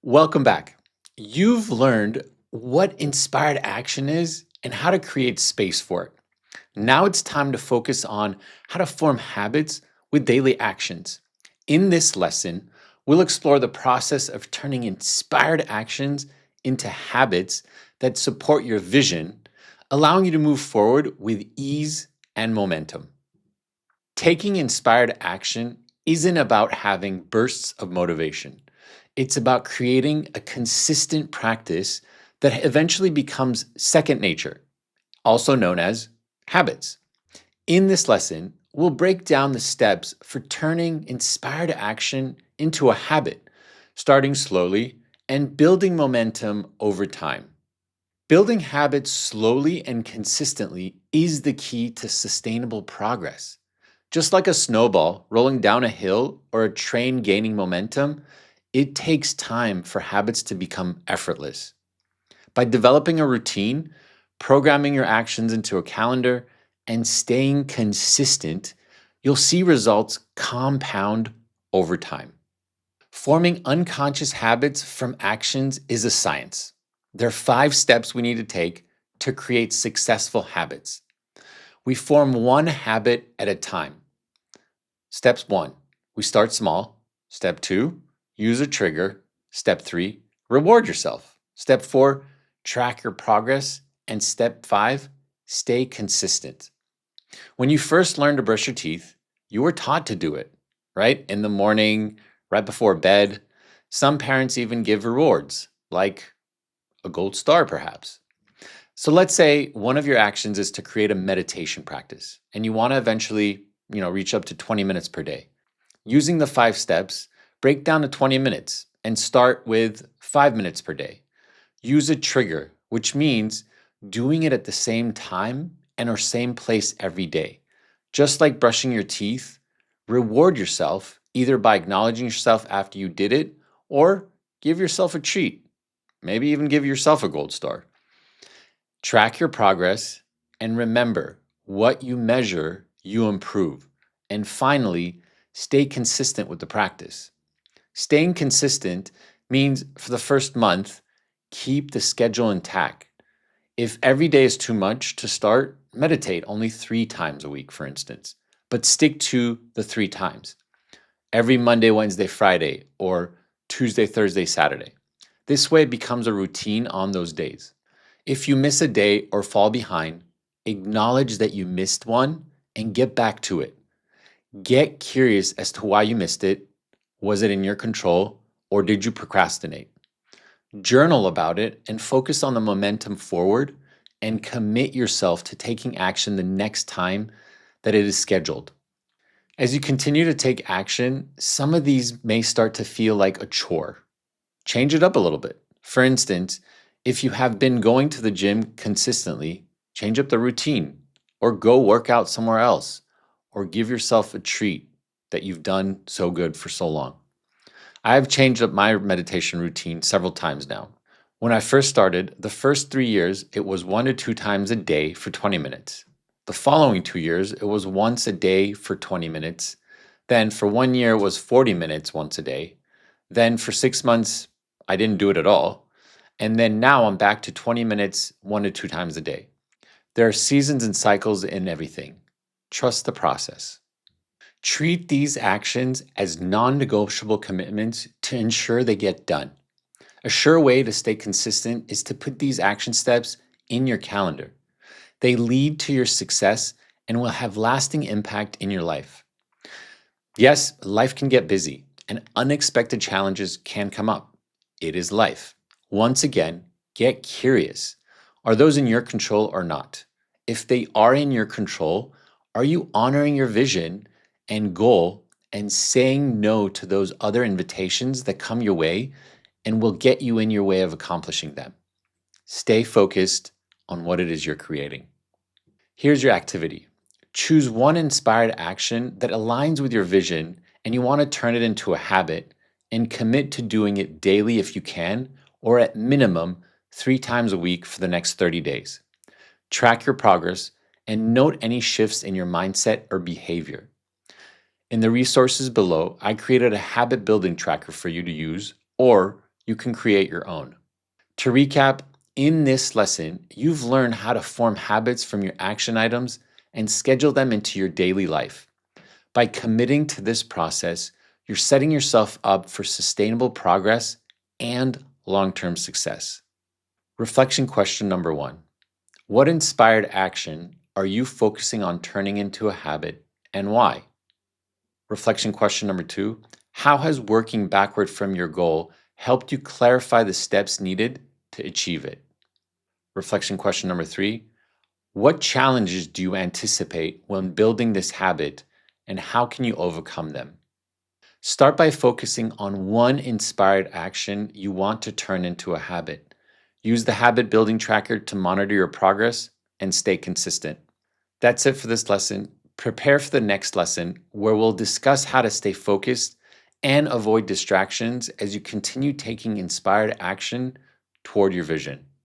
Welcome back. You've learned what inspired action is and how to create space for it. Now it's time to focus on how to form habits with daily actions. In this lesson, we'll explore the process of turning inspired actions into habits that support your vision, allowing you to move forward with ease and momentum. Taking inspired action isn't about having bursts of motivation. It's about creating a consistent practice that eventually becomes second nature, also known as habits. In this lesson, we'll break down the steps for turning inspired action into a habit, starting slowly and building momentum over time. Building habits slowly and consistently is the key to sustainable progress. Just like a snowball rolling down a hill or a train gaining momentum, it takes time for habits to become effortless. By developing a routine, programming your actions into a calendar, and staying consistent, you'll see results compound over time. Forming unconscious habits from actions is a science. There are 5 steps we need to take to create successful habits. We form one habit at a time. Steps 1, we start small. Step 2, use a trigger. Step 3, reward yourself. Step 4, track your progress. And step 5, stay consistent. When you first learned to brush your teeth, you were taught to do it, right? In the morning, right before bed. Some parents even give rewards, like a gold star perhaps. So let's say one of your actions is to create a meditation practice and you want to eventually, reach up to 20 minutes per day. Using the 5 steps, break down to 20 minutes and start with 5 minutes per day. Use a trigger, which means doing it at the same time and or same place every day. Just like brushing your teeth, reward yourself either by acknowledging yourself after you did it or give yourself a treat. Maybe even give yourself a gold star. Track your progress and remember, what you measure, you improve. And finally, stay consistent with the practice. Staying consistent means for the first month, keep the schedule intact. If every day is too much to start, meditate only 3 times a week, for instance, but stick to the 3 times. Every Monday, Wednesday, Friday, or Tuesday, Thursday, Saturday. This way it becomes a routine on those days. If you miss a day or fall behind, acknowledge that you missed one and get back to it. Get curious as to why you missed it. Was it in your control or did you procrastinate? Journal about it and focus on the momentum forward and commit yourself to taking action the next time that it is scheduled. As you continue to take action, some of these may start to feel like a chore. Change it up a little bit. For instance, if you have been going to the gym consistently, change up the routine or go work out somewhere else or give yourself a treat that you've done so good for so long. I have changed up my meditation routine several times now. When I first started, the first 3 years, it was 1 to 2 times a day for 20 minutes. The following 2 years, it was once a day for 20 minutes. Then for 1 year, it was 40 minutes once a day. Then for 6 months, I didn't do it at all. And then now I'm back to 20 minutes, 1 to 2 times a day. There are seasons and cycles in everything. Trust the process. Treat these actions as non-negotiable commitments to ensure they get done. A sure way to stay consistent is to put these action steps in your calendar. They lead to your success and will have lasting impact in your life. Yes, life can get busy and unexpected challenges can come up. It is life. Once again, get curious. Are those in your control or not? If they are in your control, are you honoring your vision and goal and saying no to those other invitations that come your way and will get you in your way of accomplishing them? Stay focused on what it is you're creating. Here's your activity. Choose one inspired action that aligns with your vision and you want to turn it into a habit and commit to doing it daily if you can, or at minimum 3 times a week for the next 30 days. Track your progress and note any shifts in your mindset or behavior. In the resources below, I created a habit building tracker for you to use, or you can create your own. To recap, in this lesson, you've learned how to form habits from your action items and schedule them into your daily life. By committing to this process, you're setting yourself up for sustainable progress and long-term success. Reflection question number 1. What inspired action are you focusing on turning into a habit and why? Reflection question number 2. How has working backward from your goal helped you clarify the steps needed to achieve it? Reflection question number 3. What challenges do you anticipate when building this habit and how can you overcome them? Start by focusing on one inspired action you want to turn into a habit. Use the habit building tracker to monitor your progress and stay consistent. That's it for this lesson. Prepare for the next lesson where we'll discuss how to stay focused and avoid distractions as you continue taking inspired action toward your vision.